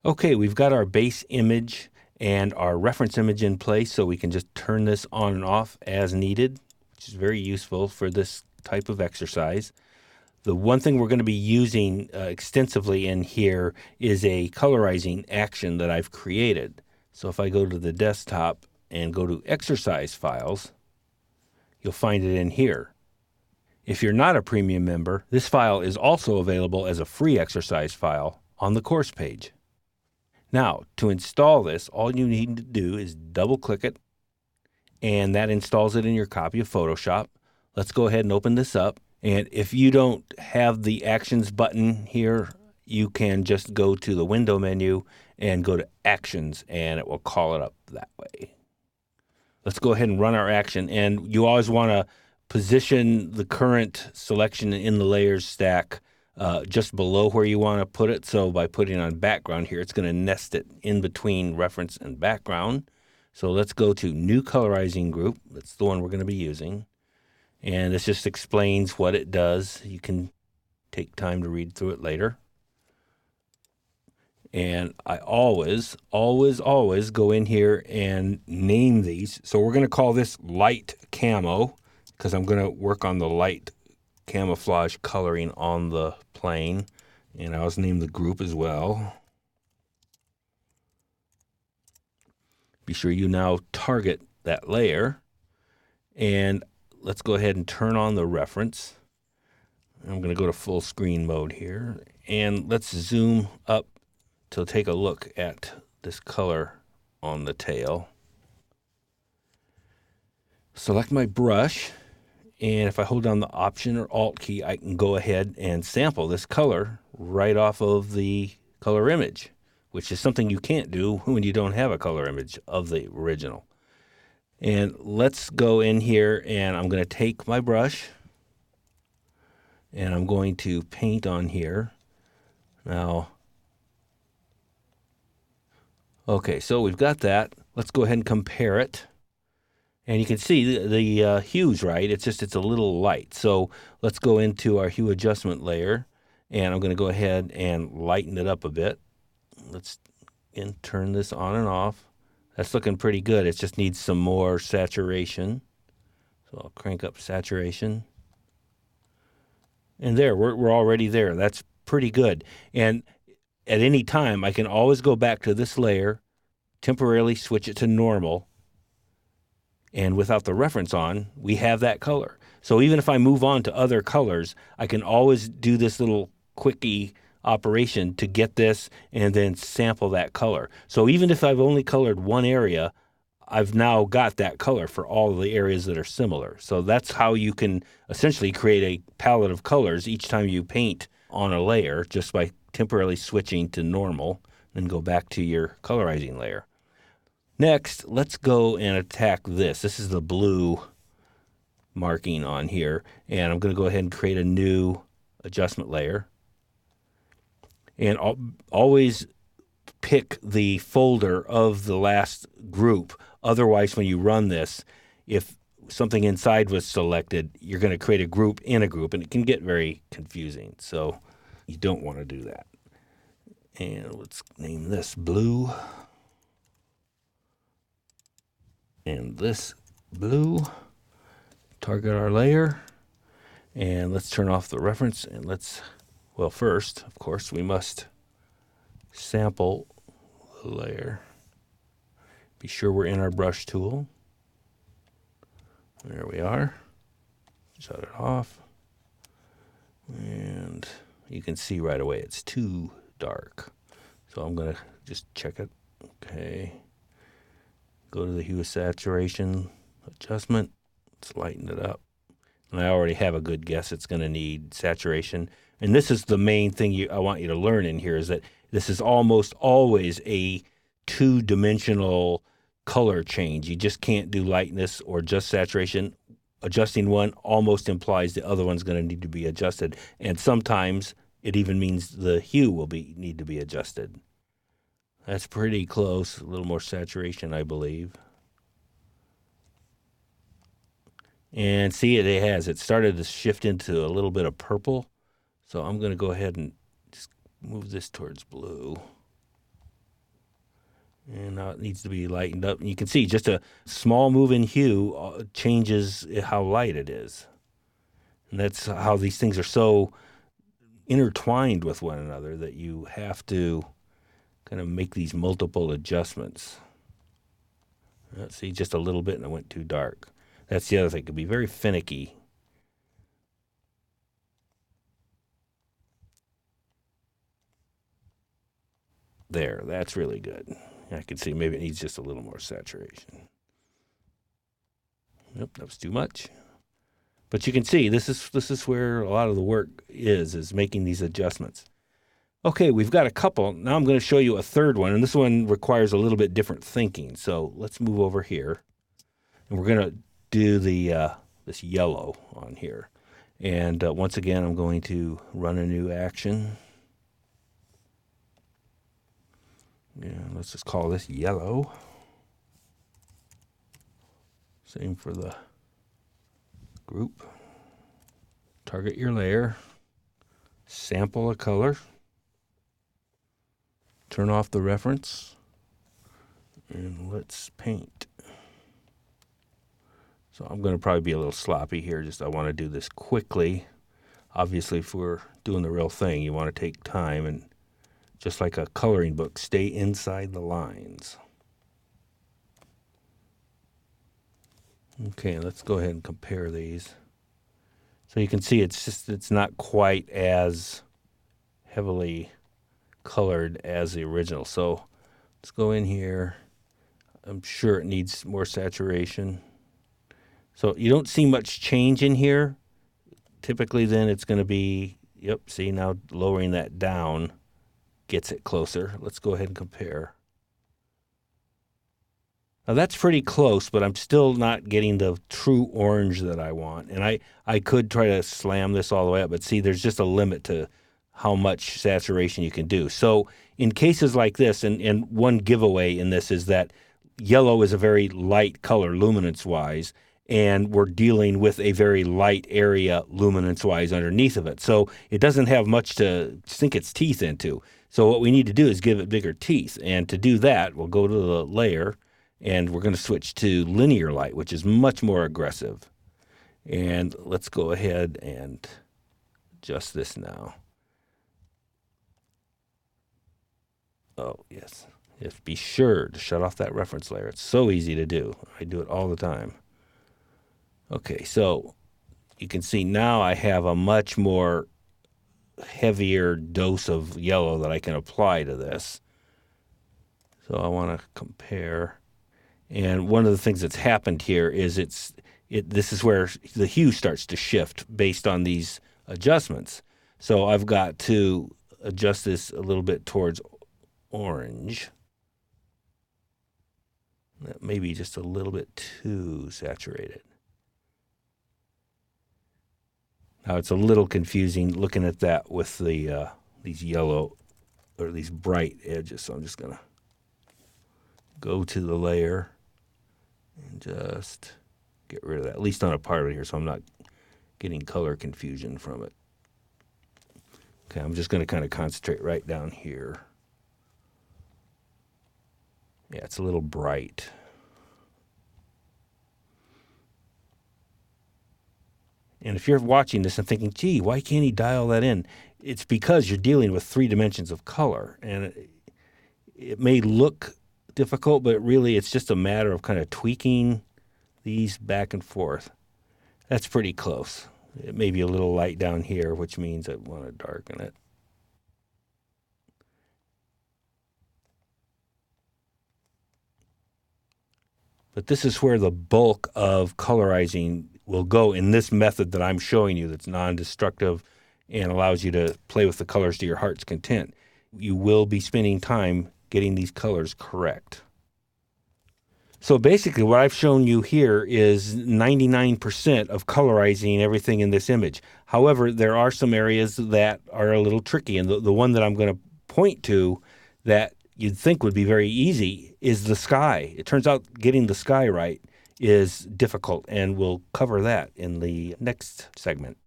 Okay, we've got our base image and our reference image in place, so we can just turn this on and off as needed, which is very useful for this type of exercise. The one thing we're going to be using extensively in here is a colorizing action that I've created. So if I go to the desktop and go to exercise files, you'll find it in here. If you're not a premium member, this file is also available as a free exercise file on the course page. Now, to install this, all you need to do is double-click it, and that installs it in your copy of Photoshop. Let's go ahead and open this up. And if you don't have the Actions button here, you can just go to the Window menu and go to Actions, and it will call it up that way. Let's go ahead and run our action. And you always want to position the current selection in the layers stack just below where you want to put it. So by putting on background here, it's going to nest it in between reference and background. So let's go to New Colorizing Group. That's the one we're going to be using. And this just explains what it does. You can take time to read through it later. And I always go in here and name these. So we're going to call this light camo because I'm going to work on the light camouflage coloring on the plane. And I always name the group as well. Be sure you now target that layer. And let's go ahead and turn on the reference. I'm going to go to full screen mode here. And let's zoom up to take a look at this color on the tail. Select my brush, and if I hold down the Option or Alt key, I can go ahead and sample this color right off of the color image, which is something you can't do when you don't have a color image of the original. And let's go in here, and I'm going to take my brush, and I'm going to paint on here. Now, okay, so we've got that. Let's go ahead and compare it. And you can see the hue's right. It's a little light. So let's go into our hue adjustment layer. And I'm going to go ahead and lighten it up a bit. Let's turn this on and off. That's looking pretty good. It just needs some more saturation. So I'll crank up saturation. And there, we're already there. That's pretty good. And at any time, I can always go back to this layer, temporarily switch it to normal, and without the reference on, we have that color. So even if I move on to other colors, I can always do this little quickie operation to get this and then sample that color. So even if I've only colored one area, I've now got that color for all of the areas that are similar. So that's how you can essentially create a palette of colors each time you paint on a layer, just by temporarily switching to normal, then go back to your colorizing layer. Next, let's go and attack this. This is the blue marking on here, and I'm going to go ahead and create a new adjustment layer. And always pick the folder of the last group. Otherwise, when you run this, if something inside was selected, you're going to create a group in a group, and it can get very confusing. So you don't want to do that. And let's name this blue. And this blue. Target our layer. And let's turn off the reference. And well, first, of course, we must sample the layer. Be sure we're in our brush tool. There we are. Shut it off. And you can see right away it's too dark. So I'm going to just check it. Okay. Go to the hue saturation adjustment. Let's lighten it up. And I already have a good guess it's going to need saturation. And this is the main thing I want you to learn in here, is that this is almost always a two-dimensional color change. You just can't do lightness or just saturation. Adjusting one almost implies the other one's going to need to be adjusted. And sometimes it even means the hue will need to be adjusted. That's pretty close. A little more saturation, I believe. And see, it has. It started to shift into a little bit of purple. So I'm going to go ahead and just move this towards blue. now it needs to be lightened up. And you can see just a small move in hue changes how light it is. And that's how these things are so intertwined with one another that you have to kind of make these multiple adjustments. See, just a little bit and it went too dark. That's the other thing. It can be very finicky. There, that's really good. I can see maybe it needs just a little more saturation. Nope, that was too much. But you can see this is where a lot of the work is making these adjustments. Okay, we've got a couple. Now I'm going to show you a third one, and this one requires a little bit different thinking. So let's move over here, and we're going to do the this yellow on here. And once again, I'm going to run a new action. Yeah, let's just call this yellow. Same for the group. Target your layer. Sample a color. Turn off the reference. And let's paint. So I'm going to probably be a little sloppy here. Just I want to do this quickly. Obviously, if we're doing the real thing, you want to take time and just like a coloring book, stay inside the lines. Okay, let's go ahead and compare these. So you can see it's not quite as heavily colored as the original. So let's go in here. I'm sure it needs more saturation. So you don't see much change in here. Typically then it's going to be, yep, see now lowering that down gets it closer. Let's go ahead and compare. Now that's pretty close, but I'm still not getting the true orange that I want. And I could try to slam this all the way up, but see, there's just a limit to how much saturation you can do. So in cases like this, and one giveaway in this is that yellow is a very light color luminance-wise, and we're dealing with a very light area luminance-wise underneath of it. So it doesn't have much to sink its teeth into. So what we need to do is give it bigger teeth. And to do that, we'll go to the layer, and we're going to switch to linear light, which is much more aggressive. And let's go ahead and adjust this now. Oh, yes. Just be sure to shut off that reference layer. It's so easy to do. I do it all the time. Okay, so you can see now I have a much more heavier dose of yellow that I can apply to this. So I want to compare. And one of the things that's happened here is this is where the hue starts to shift based on these adjustments. So I've got to adjust this a little bit towards orange. That may be just a little bit too saturated. Now it's a little confusing looking at that with the these yellow or these bright edges. So I'm just going to go to the layer and just get rid of that, at least on a part of it here, so I'm not getting color confusion from it. Okay, I'm just going to kind of concentrate right down here. Yeah, it's a little bright. And if you're watching this and thinking, gee, why can't he dial that in? It's because you're dealing with 3 dimensions of color. And it may look difficult, but really it's just a matter of kind of tweaking these back and forth. That's pretty close. It may be a little light down here, which means I want to darken it. But this is where the bulk of colorizing will go in this method that I'm showing you that's non-destructive and allows you to play with the colors to your heart's content. You will be spending time getting these colors correct. So basically what I've shown you here is 99% of colorizing everything in this image. However, there are some areas that are a little tricky, and the one that I'm going to point to that you'd think would be very easy is the sky. It turns out getting the sky right is difficult, and we'll cover that in the next segment.